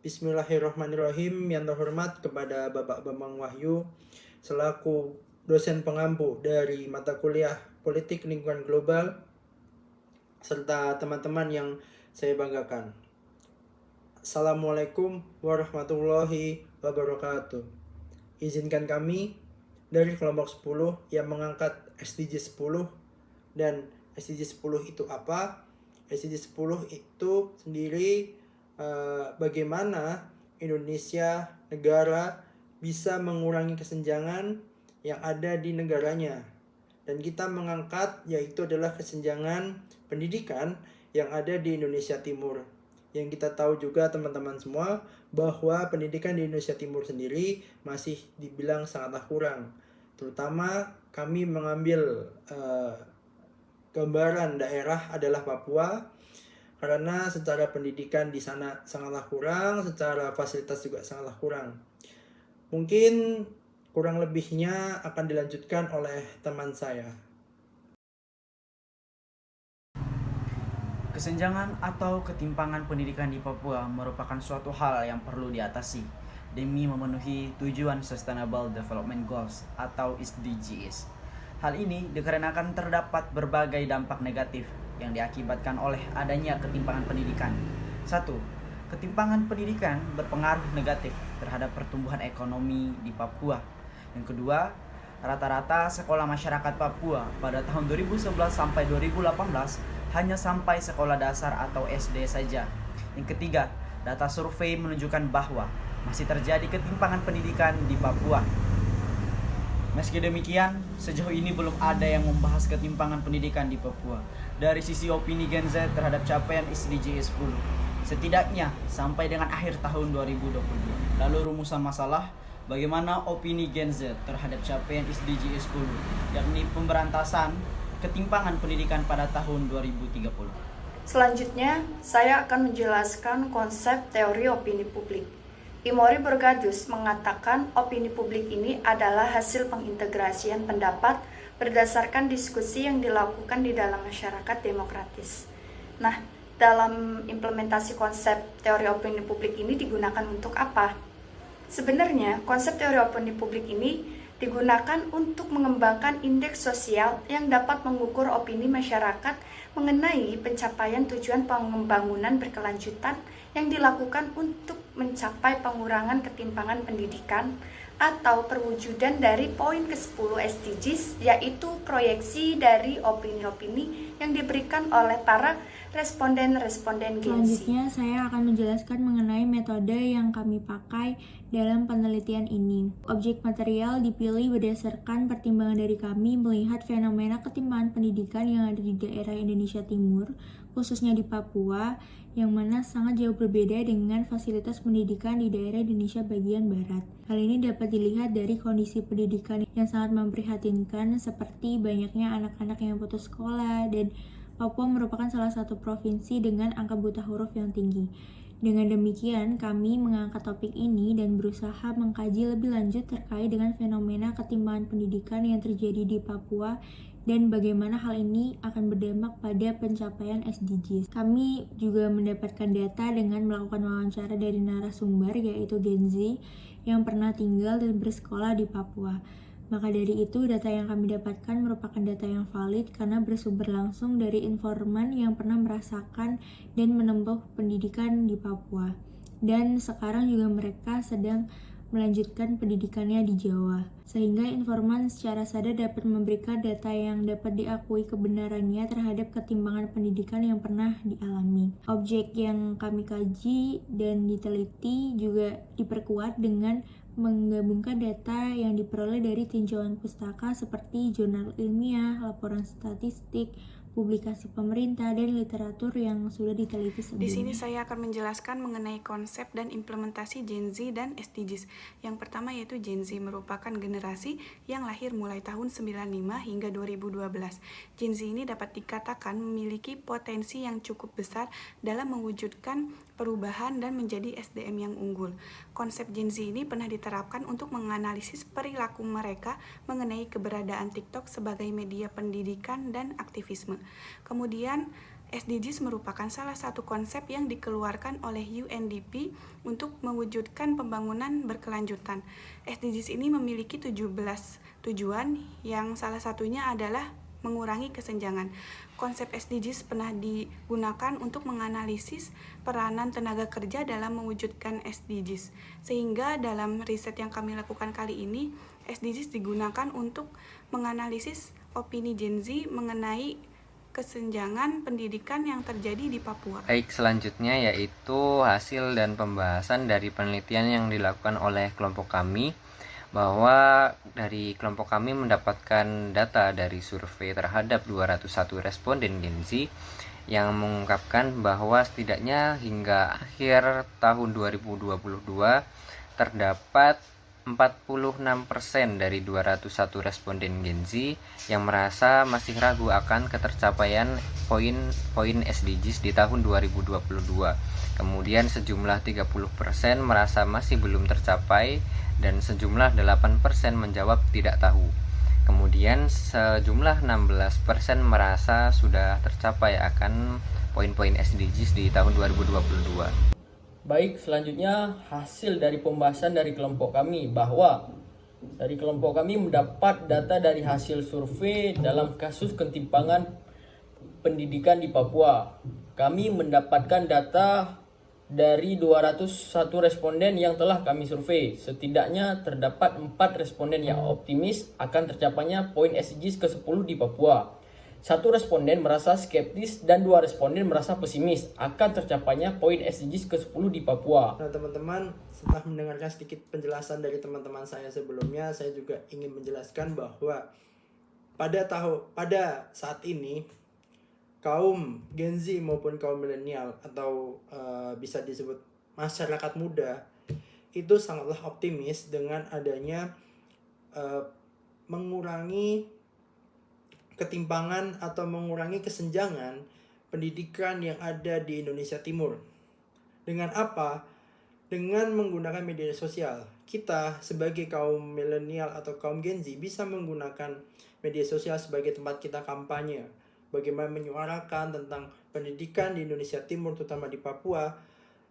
Bismillahirrahmanirrahim. Yang terhormat kepada Bapak Bambang Wahyu selaku dosen pengampu dari mata kuliah Politik Lingkungan Global serta teman-teman yang saya banggakan. Assalamualaikum warahmatullahi wabarakatuh. Izinkan kami dari kelompok 10 yang mengangkat SDG 10. Dan SDG 10 itu apa? SDG 10 itu sendiri bagaimana Indonesia negara bisa mengurangi kesenjangan yang ada di negaranya. Dan kita mengangkat yaitu adalah kesenjangan pendidikan yang ada di Indonesia Timur. Yang kita tahu juga teman-teman semua bahwa pendidikan di Indonesia Timur sendiri masih dibilang sangatlah kurang. Terutama kami mengambil gambaran daerah adalah Papua, karena secara pendidikan di sana sangatlah kurang, secara fasilitas juga sangatlah kurang. Mungkin kurang lebihnya akan dilanjutkan oleh teman saya. Kesenjangan atau ketimpangan pendidikan di Papua merupakan suatu hal yang perlu diatasi demi memenuhi tujuan Sustainable Development Goals atau SDGs. Hal ini dikarenakan terdapat berbagai dampak negatif yang diakibatkan oleh adanya ketimpangan pendidikan. 1. Ketimpangan pendidikan berpengaruh negatif terhadap pertumbuhan ekonomi di Papua. Yang kedua, rata-rata sekolah masyarakat Papua pada tahun 2011 sampai 2018 hanya sampai sekolah dasar atau SD saja. Yang ketiga, data survei menunjukkan bahwa masih terjadi ketimpangan pendidikan di Papua. Meski demikian, sejauh ini belum ada yang membahas ketimpangan pendidikan di Papua dari sisi opini Gen Z terhadap capaian SDG 10. Setidaknya sampai dengan akhir tahun 2022. Lalu rumusan masalah, bagaimana opini Gen Z terhadap capaian SDG 10, yakni pemberantasan ketimpangan pendidikan pada tahun 2030. Selanjutnya, saya akan menjelaskan konsep teori opini publik. Imori Borgadus mengatakan opini publik ini adalah hasil pengintegrasian pendapat berdasarkan diskusi yang dilakukan di dalam masyarakat demokratis. Nah, dalam implementasi konsep teori opini publik ini digunakan untuk apa? Sebenarnya, konsep teori opini publik ini digunakan untuk mengembangkan indeks sosial yang dapat mengukur opini masyarakat mengenai pencapaian tujuan pembangunan berkelanjutan yang dilakukan untuk mencapai pengurangan ketimpangan pendidikan atau perwujudan dari poin ke-10 SDGs, yaitu proyeksi dari opini-opini yang diberikan oleh para responden-responden Gen Z. Selanjutnya, saya akan menjelaskan mengenai metode yang kami pakai dalam penelitian ini. Objek material dipilih berdasarkan pertimbangan dari kami melihat fenomena ketimpangan pendidikan yang ada di daerah Indonesia Timur, khususnya di Papua, yang mana sangat jauh berbeda dengan fasilitas pendidikan di daerah Indonesia bagian barat. Hal ini dapat dilihat dari kondisi pendidikan yang sangat memprihatinkan, seperti banyaknya anak-anak yang putus sekolah, dan Papua merupakan salah satu provinsi dengan angka buta huruf yang tinggi. Dengan demikian, kami mengangkat topik ini dan berusaha mengkaji lebih lanjut terkait dengan fenomena ketimpangan pendidikan yang terjadi di Papua dan bagaimana hal ini akan berdampak pada pencapaian SDGs. Kami juga mendapatkan data dengan melakukan wawancara dari narasumber, yaitu Gen Z yang pernah tinggal dan bersekolah di Papua. Maka dari itu, data yang kami dapatkan merupakan data yang valid karena bersumber langsung dari informan yang pernah merasakan dan menempuh pendidikan di Papua. Dan sekarang juga mereka sedang melanjutkan pendidikannya di Jawa. Sehingga informan secara sadar dapat memberikan data yang dapat diakui kebenarannya terhadap ketimpangan pendidikan yang pernah dialami. Objek yang kami kaji dan diteliti juga diperkuat dengan menggabungkan data yang diperoleh dari tinjauan pustaka seperti jurnal ilmiah, laporan statistik, publikasi pemerintah, dan literatur yang sudah diteliti sebelumnya. Di sini saya akan menjelaskan mengenai konsep dan implementasi Gen Z dan SDGs. Yang pertama yaitu Gen Z merupakan generasi yang lahir mulai tahun 95 hingga 2012. Gen Z ini dapat dikatakan memiliki potensi yang cukup besar dalam mewujudkan perubahan dan menjadi SDM yang unggul. Konsep Gen Z ini pernah diterapkan untuk menganalisis perilaku mereka mengenai keberadaan TikTok sebagai media pendidikan dan aktivisme. Kemudian SDGs merupakan salah satu konsep yang dikeluarkan oleh UNDP untuk mewujudkan pembangunan berkelanjutan. SDGs ini memiliki 17 tujuan yang salah satunya adalah mengurangi kesenjangan. Konsep SDGs pernah digunakan untuk menganalisis peranan tenaga kerja dalam mewujudkan SDGs. Sehingga dalam riset yang kami lakukan kali ini, SDGs digunakan untuk menganalisis opini Gen Z mengenai kesenjangan pendidikan yang terjadi di Papua. Baik, selanjutnya yaitu hasil dan pembahasan dari penelitian yang dilakukan oleh kelompok kami, bahwa dari kelompok kami mendapatkan data dari survei terhadap 201 responden Gen Z yang mengungkapkan bahwa setidaknya hingga akhir tahun 2022 terdapat 46% dari 201 responden Gen Z yang merasa masih ragu akan ketercapaian poin-poin SDGs di tahun 2022. Kemudian sejumlah 30% merasa masih belum tercapai dan sejumlah 8% menjawab tidak tahu. Kemudian sejumlah 16% merasa sudah tercapai akan poin-poin SDGs di tahun 2022. Baik, selanjutnya hasil dari pembahasan dari kelompok kami, bahwa dari kelompok kami mendapat data dari hasil survei dalam kasus ketimpangan pendidikan di Papua. Kami mendapatkan data dari 201 responden yang telah kami survei. Setidaknya terdapat 4 responden yang optimis akan tercapainya poin SDGs ke-10 di Papua. 1 responden merasa skeptis dan 2 responden merasa pesimis akan tercapainya poin SDGs ke-10 di Papua. Nah teman-teman, setelah mendengarkan sedikit penjelasan dari teman-teman saya sebelumnya, saya juga ingin menjelaskan bahwa pada saat ini kaum Gen Z maupun kaum milenial atau bisa disebut masyarakat muda itu sangatlah optimis dengan adanya mengurangi ketimpangan atau mengurangi kesenjangan pendidikan yang ada di Indonesia Timur. Dengan apa? Dengan menggunakan media sosial. Kita sebagai kaum milenial atau kaum Gen Z bisa menggunakan media sosial sebagai tempat kita kampanye. Bagaimana menyuarakan tentang pendidikan di Indonesia Timur, terutama di Papua,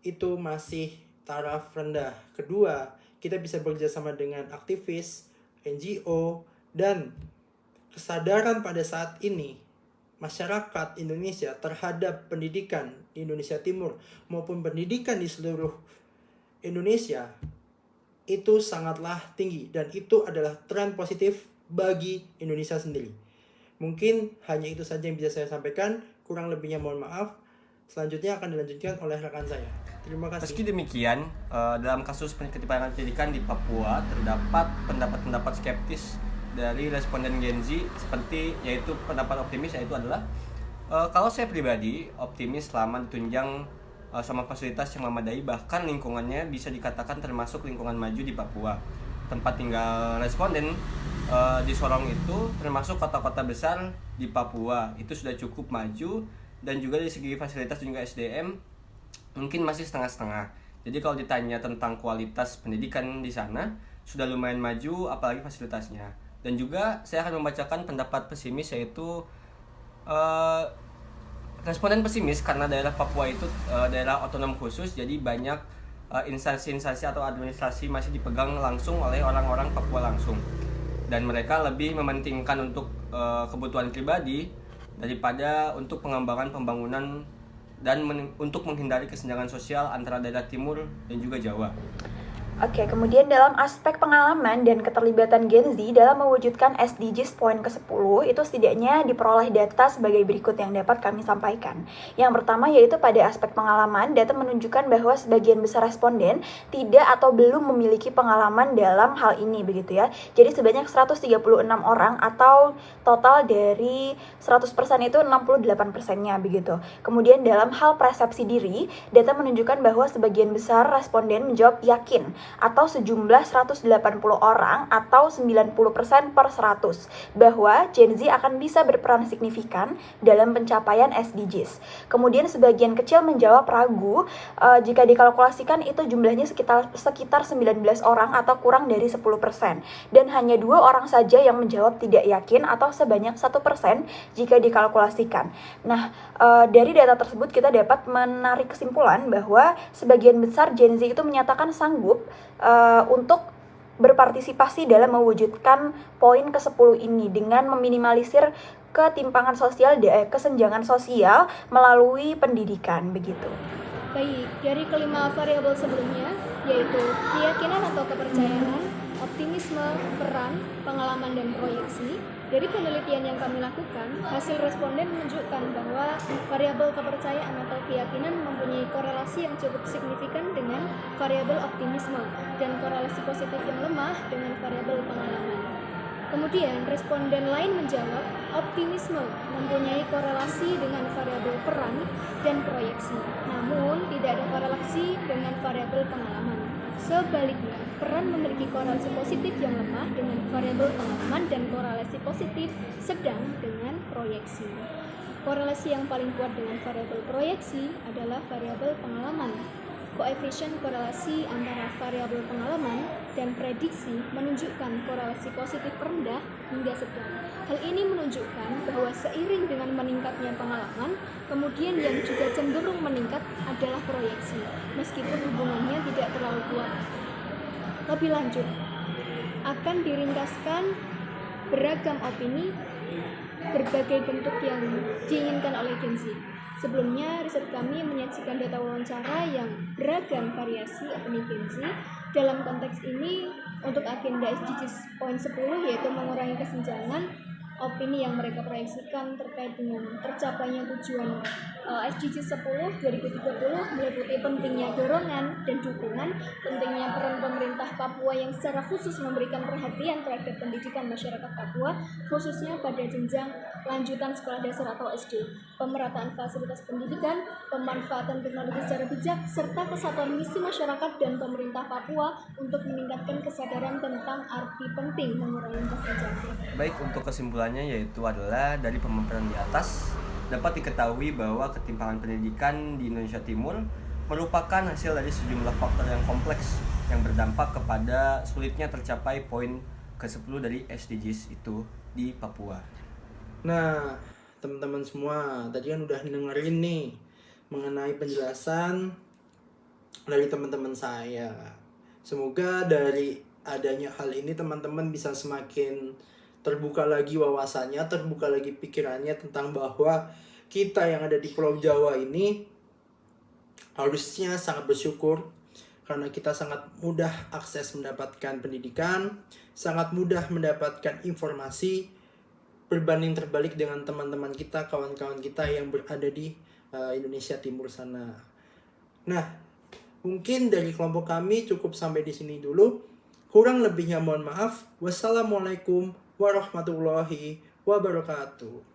itu masih taraf rendah. Kedua, kita bisa bekerjasama dengan aktivis, NGO, dan kesadaran pada saat ini masyarakat Indonesia terhadap pendidikan di Indonesia Timur maupun pendidikan di seluruh Indonesia itu sangatlah tinggi, dan itu adalah tren positif bagi Indonesia sendiri. Mungkin hanya itu saja yang bisa saya sampaikan, kurang lebihnya mohon maaf. Selanjutnya akan dilanjutkan oleh rekan saya. Terima kasih. Meski demikian, dalam kasus ketimpangan pendidikan di Papua terdapat pendapat-pendapat skeptis dari responden Gen Z, seperti yaitu pendapat optimis, yaitu adalah kalau saya pribadi optimis selama ditunjang sama fasilitas yang memadai, bahkan lingkungannya bisa dikatakan termasuk lingkungan maju di Papua. Tempat tinggal responden di Sorong itu termasuk kota-kota besar di Papua, itu sudah cukup maju, dan juga dari segi fasilitas dan juga SDM mungkin masih setengah-setengah. Jadi kalau ditanya tentang kualitas pendidikan di sana sudah lumayan maju, apalagi fasilitasnya. Dan juga saya akan membacakan pendapat pesimis, yaitu responden pesimis karena daerah Papua itu daerah otonom khusus, jadi banyak instansi-instansi atau administrasi masih dipegang langsung oleh orang-orang Papua langsung, dan mereka lebih mementingkan untuk kebutuhan pribadi daripada untuk pengembangan pembangunan dan untuk menghindari kesenjangan sosial antara daerah timur dan juga Jawa. Oke, kemudian dalam aspek pengalaman dan keterlibatan Gen Z dalam mewujudkan SDGs poin ke-10 itu setidaknya diperoleh data sebagai berikut yang dapat kami sampaikan. Yang pertama yaitu pada aspek pengalaman, data menunjukkan bahwa sebagian besar responden tidak atau belum memiliki pengalaman dalam hal ini begitu ya. Jadi sebanyak 136 orang atau total dari 100% itu 68%-nya begitu. Kemudian dalam hal persepsi diri, data menunjukkan bahwa sebagian besar responden menjawab yakin atau sejumlah 180 orang atau 90% per 100 bahwa Gen Z akan bisa berperan signifikan dalam pencapaian SDGs. Kemudian sebagian kecil menjawab ragu, jika dikalkulasikan itu jumlahnya sekitar 19 orang atau kurang dari 10%. Dan hanya 2 orang saja yang menjawab tidak yakin atau sebanyak 1% jika dikalkulasikan. Nah, dari data tersebut kita dapat menarik kesimpulan bahwa sebagian besar Gen Z itu menyatakan sanggup untuk berpartisipasi dalam mewujudkan poin ke-10 ini dengan meminimalisir ketimpangan sosial, kesenjangan sosial melalui pendidikan begitu. Baik, dari kelima variabel sebelumnya, yaitu keyakinan atau kepercayaan, optimisme, peran, pengalaman, dan proyeksi, dari penelitian yang kami lakukan, hasil responden menunjukkan bahwa variabel kepercayaan atau keyakinan mempunyai korelasi yang cukup signifikan dengan variabel optimisme dan korelasi positif yang lemah dengan variabel pengalaman. Kemudian, responden lain menjawab optimisme mempunyai korelasi dengan variabel peran dan proyeksi, namun tidak ada korelasi dengan variabel pengalaman. Sebaliknya, peran memiliki korelasi positif yang lemah dengan variabel pengalaman dan korelasi positif sedang dengan proyeksi. Korelasi yang paling kuat dengan variabel proyeksi adalah variabel pengalaman. Koefisien korelasi antara variabel pengalaman dan prediksi menunjukkan korelasi positif rendah hingga sedang. Hal ini menunjukkan bahwa seiring dengan meningkatnya pengalaman, kemudian yang juga cenderung meningkat adalah proyeksi, meskipun hubungannya tidak terlalu kuat. Lebih lanjut, akan diringkaskan beragam opini, berbagai bentuk yang diinginkan oleh Gen Z. Sebelumnya, riset kami menyajikan data wawancara yang beragam variasi opini Gen Z. Dalam konteks ini, untuk agenda SDGs poin 10 yaitu mengurangi kesenjangan, opini yang mereka proyeksikan terkait dengan tercapainya tujuan SDGs 10 2030 meliputi pentingnya dorongan dan dukungan, pentingnya peran pemerintah Papua yang secara khusus memberikan perhatian terhadap pendidikan masyarakat Papua, khususnya pada jenjang lanjutan sekolah dasar atau SD, pemerataan fasilitas pendidikan, pemanfaatan teknologi secara bijak, serta kesatuan misi masyarakat dan pemerintah Papua untuk meningkatkan kesadaran tentang arti penting mengurangi kesenjangan. Baik, untuk kesimpulannya yaitu adalah dari pemaparan di atas dapat diketahui bahwa ketimpangan pendidikan di Indonesia Timur merupakan hasil dari sejumlah faktor yang kompleks yang berdampak kepada sulitnya tercapai poin ke-10 dari SDGs itu di Papua. Nah, teman-teman semua, tadi kan udah dengerin nih mengenai penjelasan dari teman-teman saya. Semoga dari adanya hal ini teman-teman bisa semakin terbuka lagi wawasannya, terbuka lagi pikirannya tentang bahwa kita yang ada di Pulau Jawa ini harusnya sangat bersyukur karena kita sangat mudah akses mendapatkan pendidikan, sangat mudah mendapatkan informasi berbanding terbalik dengan teman-teman kita, kawan-kawan kita yang berada di Indonesia Timur sana. Nah, mungkin dari kelompok kami cukup sampai di sini dulu. Kurang lebihnya mohon maaf. Wassalamualaikum warahmatullahi wabarakatuh.